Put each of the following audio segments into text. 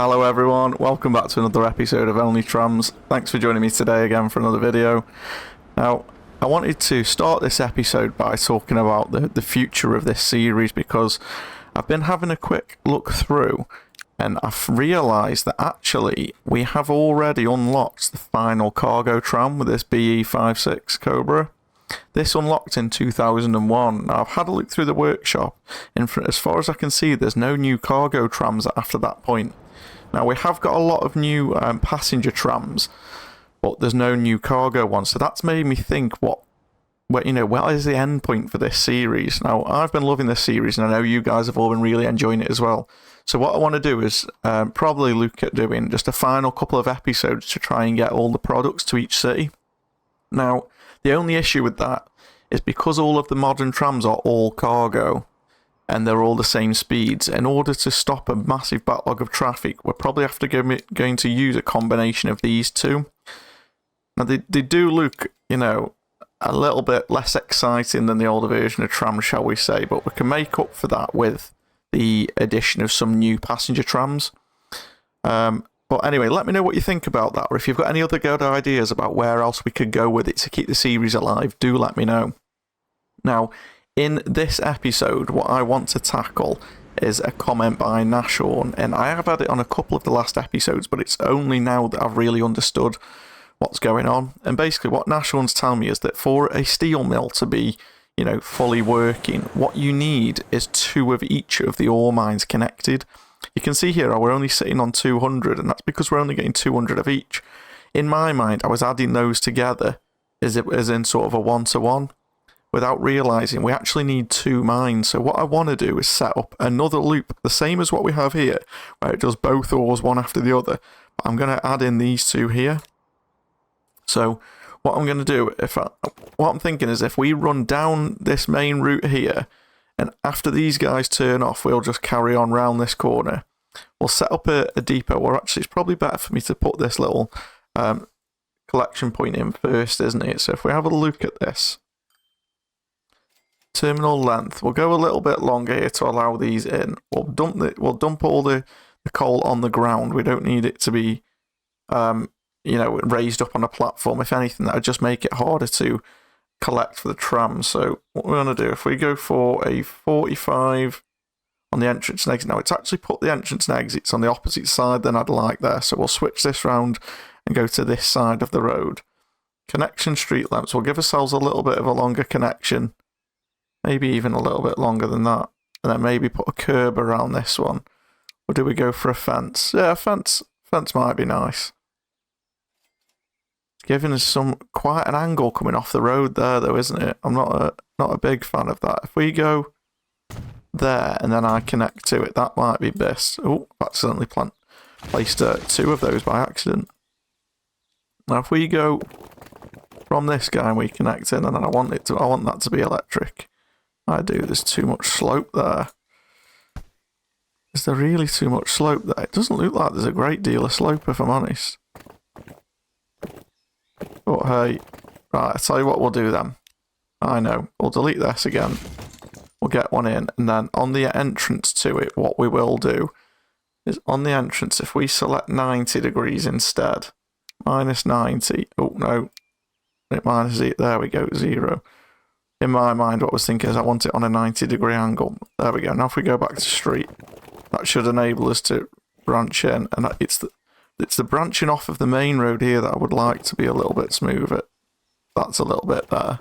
Hello everyone, welcome back to another episode of Only Trams. Thanks for joining me today again for another video. Now, I wanted to start this episode by talking about the future of this series because I've been having a quick look through and I've realised that actually we have already unlocked the final cargo tram with this BE56 Cobra. This unlocked in 2001. Now, I've had a look through the workshop and as far as I can see there's no new cargo trams after that point. Now, we have got a lot of new passenger trams, but there's no new cargo ones. So that's made me think, what is the end point for this series? Now, I've been loving this series, and I know you guys have all been really enjoying it as well. So what I want to do is probably look at doing just a final couple of episodes to try and get all the products to each city. Now, the only issue with that is because all of the modern trams are all cargo, and they're all the same speeds. In order to stop a massive backlog of traffic, we're probably going to use a combination of these two. Now, they do look, a little bit less exciting than the older version of trams, shall we say, but we can make up for that with the addition of some new passenger trams. But anyway, let me know what you think about that, or if you've got any other good ideas about where else we could go with it to keep the series alive, do let me know. Now, in this episode, what I want to tackle is a comment by Nashorn, and I have had it on a couple of the last episodes, but it's only now that I've really understood what's going on. And basically what Nashorn's telling me is that for a steel mill to be, fully working, what you need is two of each of the ore mines connected. You can see here we're only sitting on 200, and that's because we're only getting 200 of each. In my mind, I was adding those together as in sort of a one-to-one, without realising we actually need two mines. So what I want to do is set up another loop, the same as what we have here, where it does both ores one after the other. But I'm going to add in these two here. So what I'm going to do, what I'm thinking is if we run down this main route here, and after these guys turn off, we'll just carry on round this corner. We'll set up a depot, or actually it's probably better for me to put this little collection point in first, isn't it? So if we have a look at this, terminal length, we'll go a little bit longer here to allow these in. We'll dump all the coal on the ground. We don't need it to be raised up on a platform. If anything, that would just make it harder to collect for the tram. So what we're going to do, if we go for a 45 on the entrance and exit, now it's actually put the entrance and exits on the opposite side than I'd like there, so we'll switch this round and go to this side of the road. Connection street lamps, we'll give ourselves a little bit of a longer connection, maybe even a little bit longer than that, and then maybe put a curb around this one. Or do we go for a fence? Yeah, a fence might be nice. Giving us quite an angle coming off the road there, though, isn't it? I'm not a big fan of that. If we go there and then I connect to it, that might be best. Oh, accidentally placed two of those by accident. Now, if we go from this guy and we connect in, and then I want that to be electric. I do. There's too much slope there. Is there really too much slope there? It doesn't look like there's a great deal of slope, if I'm honest. But hey, right, I'll tell you what we'll do then. I know, we'll delete this again. We'll get one in, and then on the entrance to it, what we will do is on the entrance, if we select 90 degrees instead, minus 90, oh no, minus it, there we go, 0. In my mind, what I was thinking is I want it on a 90-degree angle. There we go. Now if we go back to street, that should enable us to branch in, and it's the branching off of the main road here that I would like to be a little bit smoother. That's a little bit there.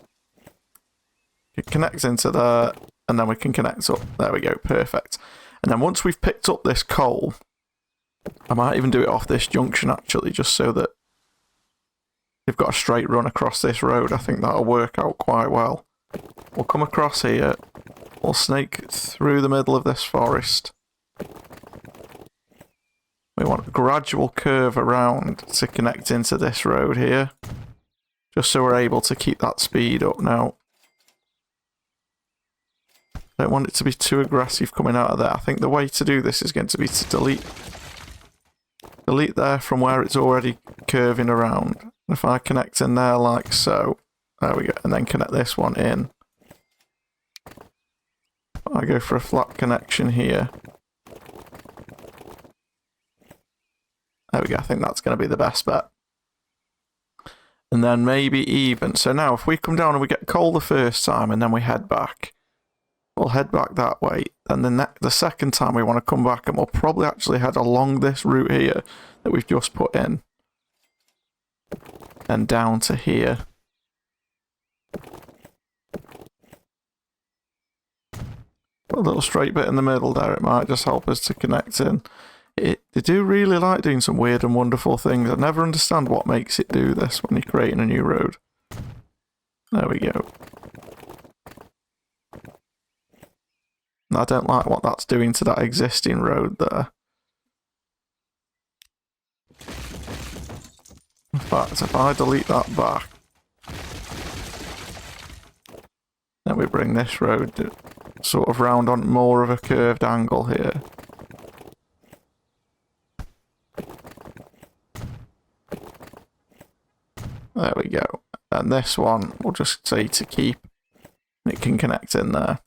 It connects into there, and then we can connect up. There we go, perfect. And then once we've picked up this coal, I might even do it off this junction actually, just so that we've got a straight run across this road. I think that'll work out quite well. We'll come across here, we'll snake through the middle of this forest. We want a gradual curve around to connect into this road here, just so we're able to keep that speed up now. Don't want it to be too aggressive coming out of there. I think the way to do this is going to be to delete there from where it's already curving around. If I connect in there like so, there we go, and then connect this one in. I go for a flat connection here. There we go, I think that's going to be the best bet. And then maybe even. So now if we come down and we get coal the first time and then we head back, we'll head back that way. And then the second time we want to come back and we'll probably actually head along this route here that we've just put in. And down to here. Put a little straight bit in the middle there, it might just help us to connect in. They do really like doing some weird and wonderful things. I never understand what makes it do this when you're creating a new road. There we go. I don't like what that's doing to that existing road there. In fact, if I delete that back, then we bring this road sort of round on more of a curved angle here. There we go. And this one, we'll just say to keep. It can connect in there.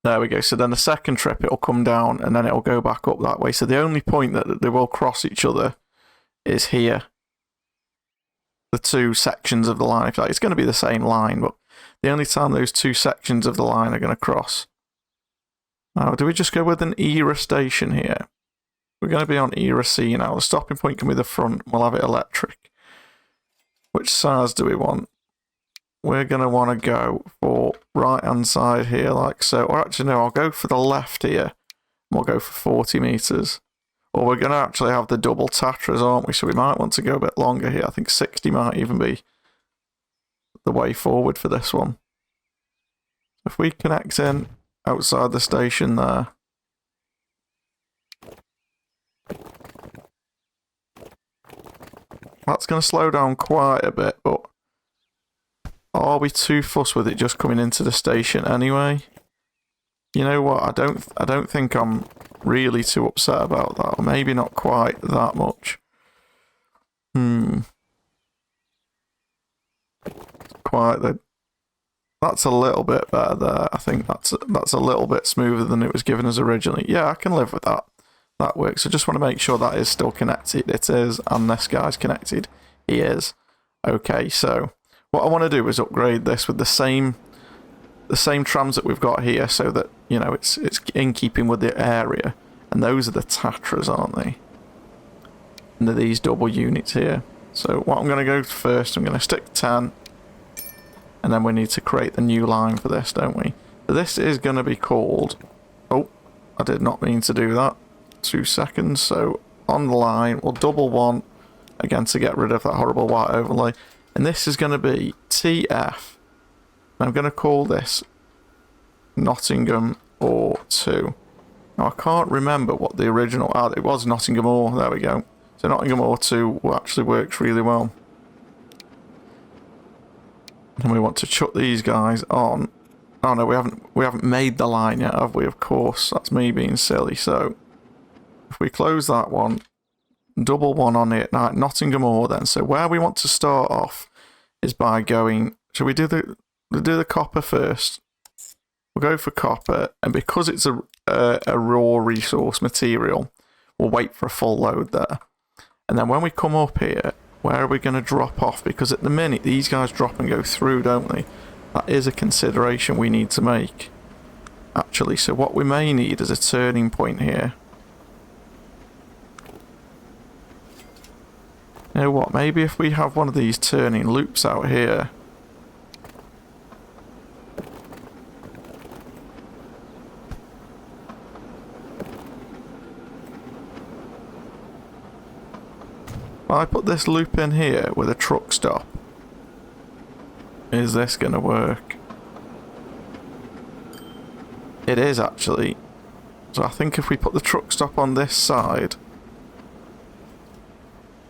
There we go. So then the second trip, it'll come down and then it'll go back up that way. So the only point that they will cross each other is here. The two sections of the line. It's going to be the same line, but the only time those two sections of the line are going to cross. Now, do we just go with an era station here? We're going to be on era C now. The stopping point can be the front. We'll have it electric. Which size do we want? We're going to want to go for right hand side here like so. Or actually no, I'll go for the left here. We'll go for 40 metres. Or we're going to actually have the double Tatras, aren't we? So we might want to go a bit longer here. I think 60 might even be the way forward for this one. If we connect in outside the station there. That's going to slow down quite a bit, but are we too fussed with it just coming into the station anyway? You know what? I don't think I'm really too upset about that. Or maybe not quite that much. That's a little bit better there. I think that's a little bit smoother than it was given us originally. Yeah, I can live with that. That works. I just want to make sure that is still connected. It is, and this guy's connected. He is. Okay, so what I want to do is upgrade this with the same trams that we've got here, so that you know it's in keeping with the area. And those are the Tatras, aren't they? And they're these double units here. So what I'm going to go first, I'm going to stick 10, and then we need to create the new line for this, don't we? So this is going to be called. Oh, I did not mean to do that. 2 seconds. So on the line, we'll double one again to get rid of that horrible white overlay. And this is going to be TF. I'm going to call this Nottingham Ore 2. Now I can't remember what the original... it was Nottingham Ore. There we go. So Nottingham Ore 2 actually works really well. And we want to chuck these guys on. Oh no, we haven't made the line yet, have we? Of course. That's me being silly. So if we close that one, double one on it. Now, Nottingham Ore then. So where we want to start off is by going... Shall we do the copper first? We'll go for copper, and because it's a raw resource material, we'll wait for a full load there. And then when we come up here, where are we going to drop off? Because at the minute, these guys drop and go through, don't they? That is a consideration we need to make, actually. So what we may need is a turning point here. You know what, maybe if we have one of these turning loops out here. If I put this loop in here with a truck stop, is this going to work? It is actually. So I think if we put the truck stop on this side,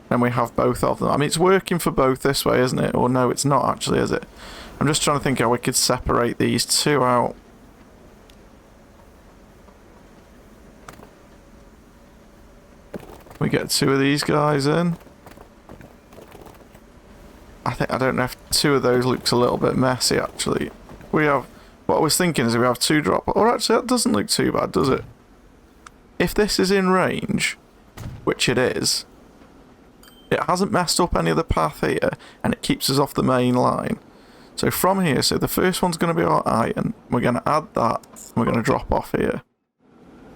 then we have both of them. I mean, it's working for both this way, isn't it? Or no, it's not actually, is it? I'm just trying to think how we could separate these two out. We get 2 of these guys in. I don't know if 2 of those looks a little bit messy, actually. We have... What I was thinking is we have 2 drop... Or actually, that doesn't look too bad, does it? If this is in range, which it is, it hasn't messed up any of the path here, and it keeps us off the main line. So from here, so the first one's going to be our iron. We're going to add that, and we're going to drop off here.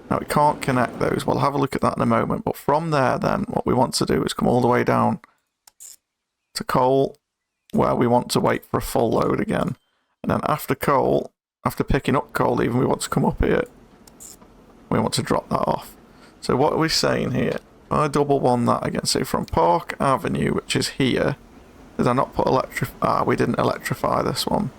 Now, we can't connect those. We'll have a look at that in a moment. But from there, then, what we want to do is come all the way down to coal, where we want to wait for a full load again. And then after coal, after picking up coal even, we want to come up here. We want to drop that off. So what are we saying here? I double one that again. So from Park Avenue, which is here. Did I not put we didn't electrify this one.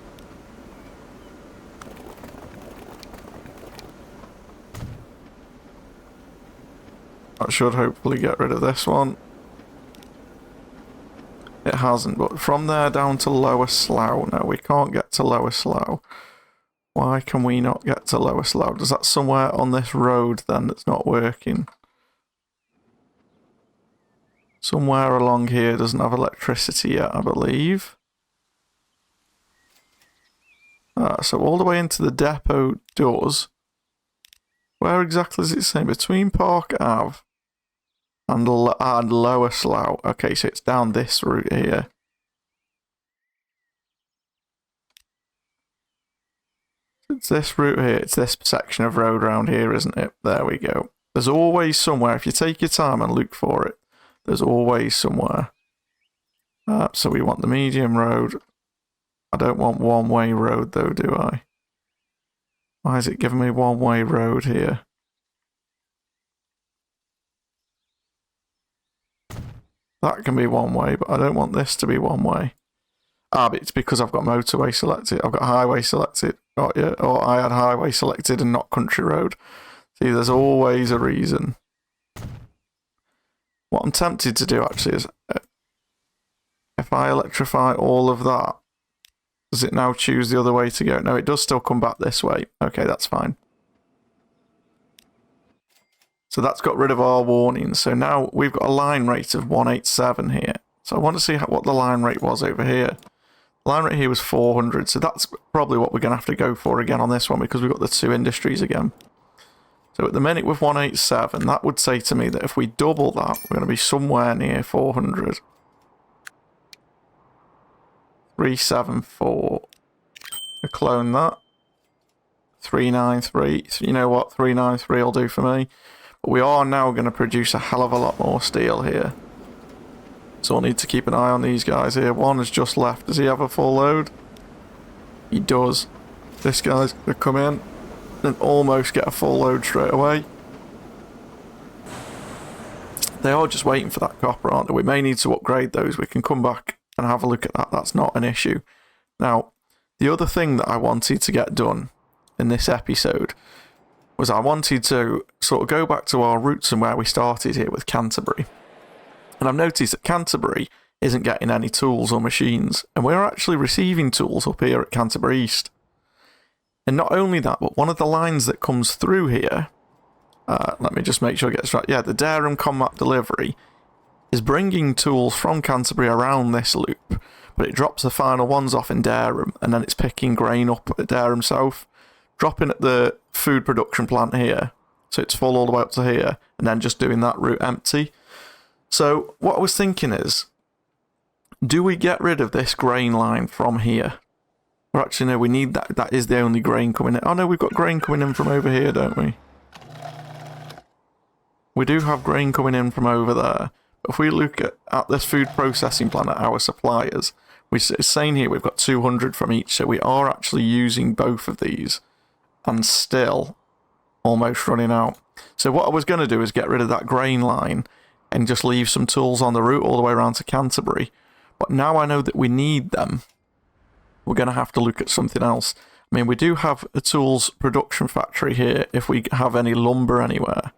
That should hopefully get rid of this one. It hasn't, but from there down to Lower Slough. No, we can't get to Lower Slough. Why can we not get to Lower Slough? Is that somewhere on this road then that's not working? Somewhere along here doesn't have electricity yet, I believe. So all the way into the depot does. Where exactly is it saying? Between Park Ave and Lower Slough. Okay, so it's down this route here. It's this route here. It's this section of road around here, isn't it? There we go. There's always somewhere. If you take your time and look for it, there's always somewhere. So we want the medium road. I don't want one-way road though, do I? Why is it giving me one-way road here? That can be one way, but I don't want this to be one way. But it's because I've got motorway selected. I've got highway selected. Got you. Or I had highway selected and not country road. See, there's always a reason. What I'm tempted to do actually is, if I electrify all of that, does it now choose the other way to go? No, it does still come back this way. Okay, that's fine. So that's got rid of our warning. So now we've got a line rate of 187 here. So I want to see what the line rate was over here. The line rate here was 400. So that's probably what we're going to have to go for again on this one because we've got the two industries again. So at the minute with 187, that would say to me that if we double that, we're going to be somewhere near 400. 374. I clone that. 393. So you know what? 393 will do for me. But we are now going to produce a hell of a lot more steel here. So I'll need to keep an eye on these guys here. One has just left. Does he have a full load? He does. This guy's going to come in and almost get a full load straight away. They are just waiting for that copper, aren't they? We may need to upgrade those. We can come back and have a look at that. That's not an issue. Now, the other thing that I wanted to get done in this episode was I wanted to sort of go back to our roots and where we started here with Canterbury. And I've noticed that Canterbury isn't getting any tools or machines, and we're actually receiving tools up here at Canterbury East. And not only that, but one of the lines that comes through here, let me just make sure I get this right. Yeah, the Durham Combat Delivery is bringing tools from Canterbury around this loop, but it drops the final ones off in Durham, and then it's picking grain up at Durham South, dropping at the food production plant here, so it's full all the way up to here, and then just doing that route empty. So what I was thinking is, do we get rid of this grain line from here? Or actually, no, we need that. That is the only grain coming in. Oh, no, we've got grain coming in from over here, don't we? We do have grain coming in from over there. But if we look at this food processing plant at our suppliers, it's saying here we've got 200 from each. So we are actually using both of these and still almost running out. So what I was going to do is get rid of that grain line and just leave some tools on the route all the way around to Canterbury. But now I know that we need them, we're going to have to look at something else. I mean, we do have a tools production factory here if we have any lumber anywhere.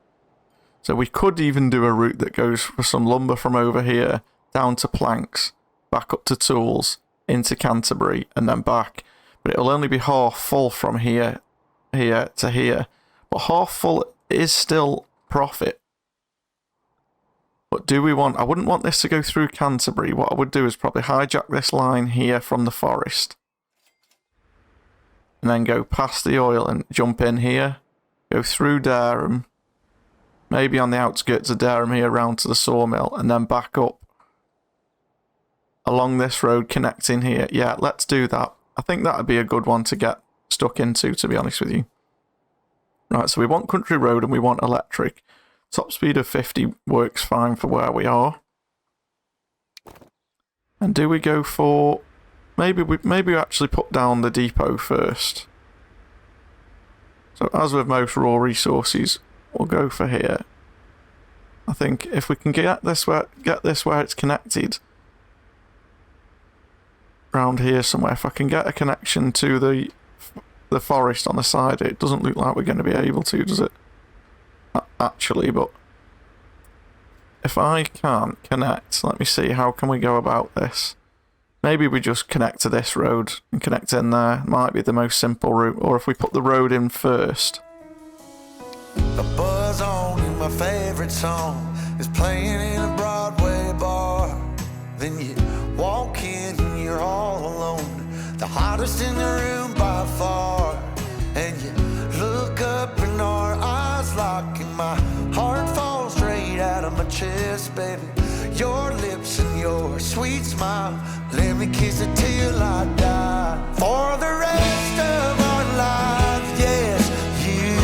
So we could even do a route that goes for some lumber from over here down to planks, back up to tools, into Canterbury, and then back. But it'll only be half full from here to here. But half full is still profit. But do we want... I wouldn't want this to go through Canterbury. What I would do is probably hijack this line here from the forest. And then go past the oil and jump in here. Go through Durham. maybe on the outskirts of Durham here around to the sawmill, and then back up along this road connecting here. Yeah, let's do that. I think that would be a good one to get stuck into, to be honest with you. Right, so we want country road and we want electric. Top speed of 50 works fine for where we are. And do we go for... Maybe we actually put down the depot first. So as with most raw resources, we'll go for here. I think if we can get this where it's connected, around here somewhere, if I can get a connection to the forest on the side, it doesn't look like we're going to be able to, does it? Actually, but if I can't connect, let me see, how can we go about this? Maybe we just connect to this road and connect in there. Might be the most simple route, or if we put the road in first. A buzz on and my favorite song is playing in a Broadway bar. Then you walk in and you're all alone, the hottest in the room by far. And you look up and our eyes lock and my heart falls straight out of my chest, baby. Your lips and your sweet smile, let me kiss it till I die. For the rest of our lives, yes, you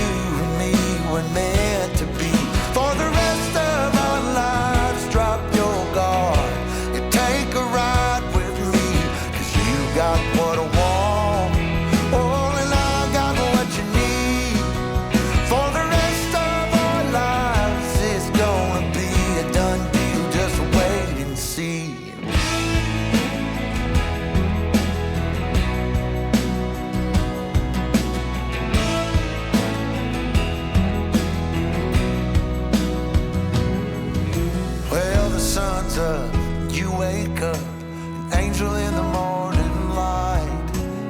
and me were meant to be. For the rest of our lives, drop your guard and take a ride with me, 'cause you got what I want, oh, and I got what you need. For the rest of our lives, it's gonna be a done deal, just wait and see. Well, the sun's up, you wake up, an angel in the morning light.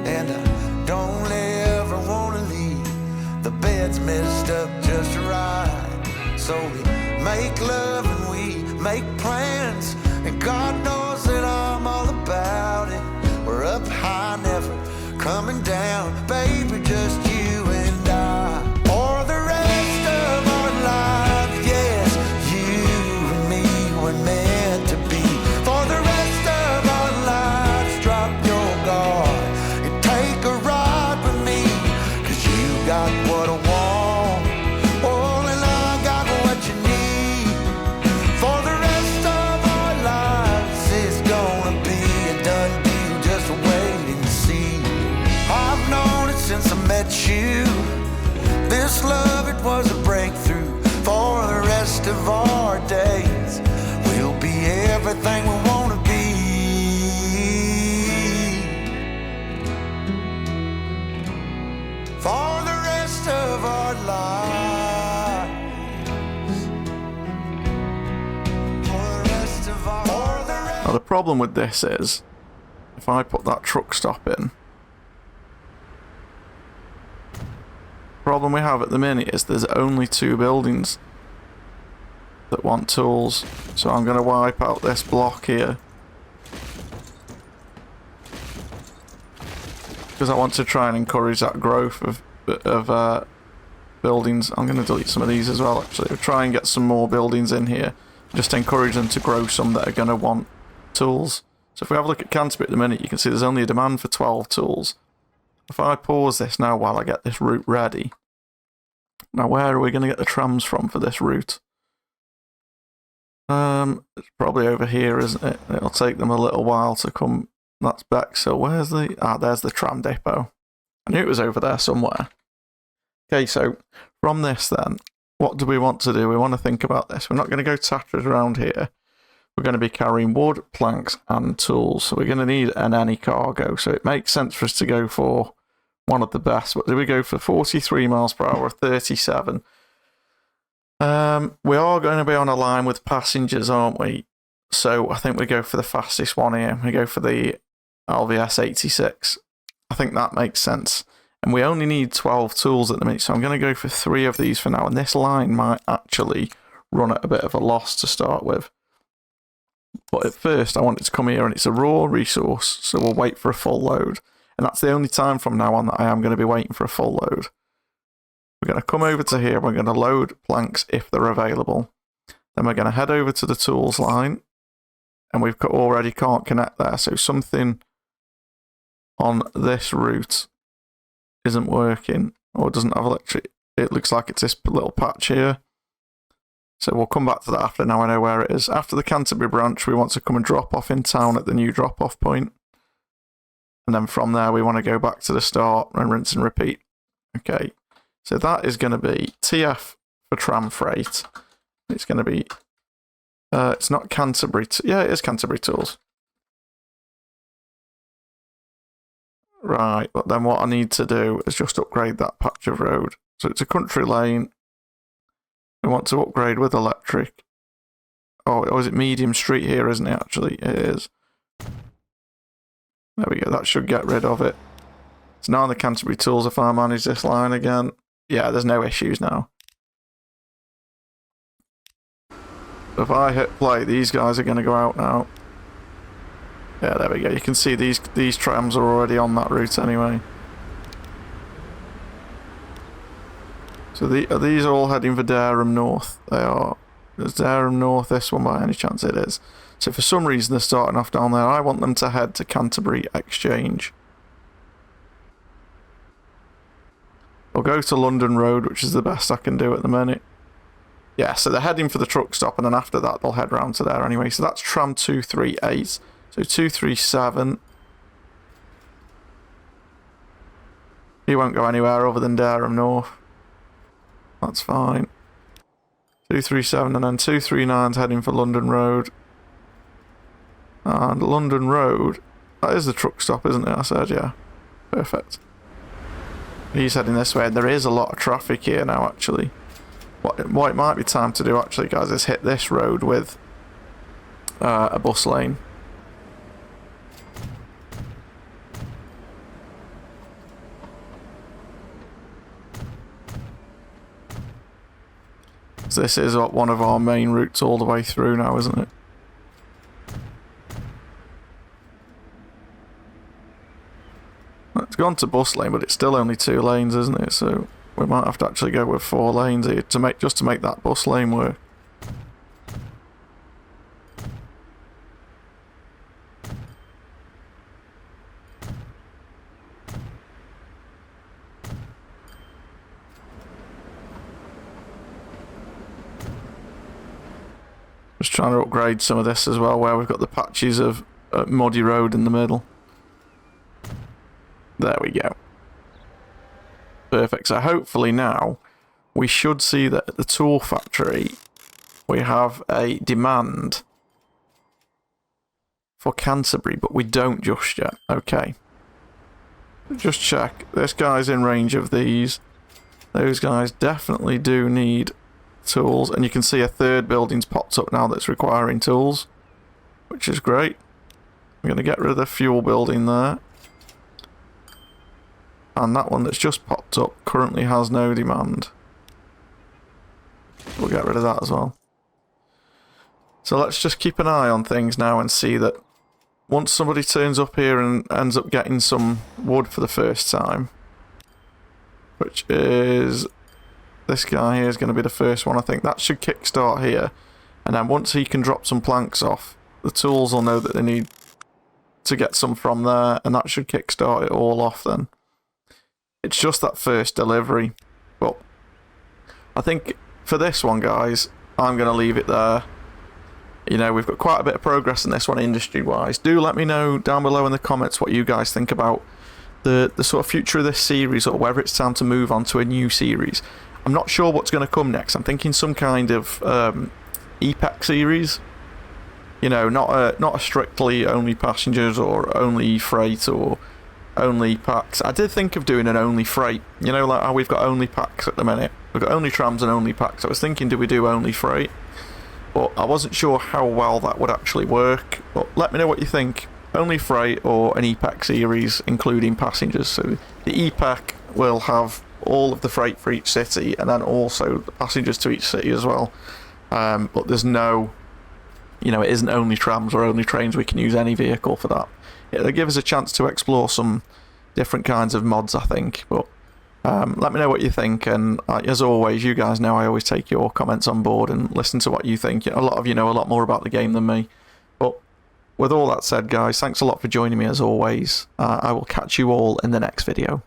And I don't ever wanna leave, the bed's messed up just right. So we make love and we make plans, and God knows that I'm all about it. We're up high, never coming down, baby, just you and I. For the rest of our lives, yes, you and me were meant to be. For the rest of our lives, drop your guard and take a ride with me, 'cause you got what I want, oh, and I got what you need. For the rest of our lives, it's gonna be a done deal, just wait and see. I've known it since I met you, this love, it was a breakthrough. For the rest of our days, we'll be everything we wanna be. For the rest of our lives, for the rest of our lives. Now the problem with this is, if I put that truck stop in, the problem we have at the minute is there's only 2 buildings that want tools, so I'm going to wipe out this block here because I want to try and encourage that growth of buildings. I'm going to delete some of these as well, actually. We'll try and get some more buildings in here, just encourage them to grow some that are going to want tools. So if we have a look at Canterbury at the minute, you can see there's only a demand for 12 tools. If I pause this now while I get this route ready. Now where are we going to get the trams from for this route? It's probably over here, isn't it? It'll take them a little while to come. That's Bexhill. Where's the... there's the tram depot. I knew it was over there somewhere. Okay, so from this then, what do we want to do? We want to think about this. We're not going to go tattered around here. We're going to be carrying wood, planks and tools. So we're going to need an any cargo. So it makes sense for us to go for one of the best. But do we go for 43 miles per hour or 37? We are going to be on a line with passengers, aren't we? So I think we go for the fastest one here. We go for the LVS 86. I think that makes sense. And we only need 12 tools at the minute, so I'm going to go for 3 of these for now. And this line might actually run at a bit of a loss to start with. But at first, I want it to come here, and it's a raw resource, so we'll wait for a full load. And that's the only time from now on that I am going to be waiting for a full load. We're going to come over to here. We're going to load planks if they're available. Then we're going to head over to the tools line. And we've already can't connect there. So something on this route isn't working or doesn't have electric. It looks like it's this little patch here. So we'll come back to that after. Now I know where it is. After the Canterbury branch, we want to come and drop off in town at the new drop-off point. And then from there, we want to go back to the start and rinse and repeat. Okay, so that is going to be TF for tram freight. It's going to be, it's not Canterbury, yeah, it is Canterbury Tools. Right, but then what I need to do is just upgrade that patch of road. So it's a country lane. We want to upgrade with electric. Oh, is it medium street here, isn't it, actually? It is. There we go, that should get rid of it. So now on the Canterbury Tools, if I manage this line again, yeah, there's no issues now. If I hit play, these guys are going to go out now. Yeah, there we go. You can see these trams are already on that route anyway. So are these all heading for Durham North? They are. Is Durham North this one by any chance? It is. So for some reason they're starting off down there. I want them to head to Canterbury Exchange. We'll go to London Road, which is the best I can do at the minute. Yeah, so they're heading for the truck stop, and then after that they'll head round to there anyway. So that's tram 238. So 237. He won't go anywhere other than Durham North. That's fine. 237, and then 239's heading for London Road. And London Road, that is the truck stop, isn't it? I said, yeah. Perfect. He's heading this way. There is a lot of traffic here now, actually. What it might be time to do, actually, guys, is hit this road with a bus lane. So this is one of our main routes all the way through now, isn't it? It's gone to bus lane, but it's still only 2 lanes, isn't it? So we might have to actually go with 4 lanes here to make that bus lane work. Just trying to upgrade some of this as well, where we've got the patches of muddy road in the middle. There we go. Perfect. So hopefully now we should see that at the tool factory we have a demand for Canterbury, but we don't just yet. Okay. Just check. This guy's in range of these. Those guys definitely do need tools, and you can see a third building's popped up now that's requiring tools, which is great. I'm going to get rid of the fuel building there. And that one that's just popped up currently has no demand. We'll get rid of that as well. So let's just keep an eye on things now and see that once somebody turns up here and ends up getting some wood for the first time, which is this guy here is going to be the first one, I think. That should kickstart here. And then once he can drop some planks off, the tools will know that they need to get some from there, and that should kickstart it all off then. It's just that first delivery. But I think for this one, guys, I'm going to leave it there. You know, we've got quite a bit of progress in this one industry-wise. Do let me know down below in the comments what you guys think about the sort of future of this series, or whether it's time to move on to a new series. I'm not sure what's going to come next. I'm thinking some kind of EPAC series. You know, not a strictly only passengers or only freight or only packs. I did think of doing an only freight. You know, like how we've got only packs at the minute. We've got only trams and only packs. I was thinking, do we do only freight? But I wasn't sure how well that would actually work. But let me know what you think. Only freight or an EPAC series including passengers. So the EPAC will have all of the freight for each city, and then also the passengers to each city as well. But there's no, you know, it isn't only trams or only trains. We can use any vehicle for that. It'll give us a chance to explore some different kinds of mods, I think. But Let me know what you think, and as always, you guys know I always take your comments on board and listen to what you think. A lot of you know a lot more about the game than me. But with all that said, guys, thanks a lot for joining me as always. I will catch you all in the next video.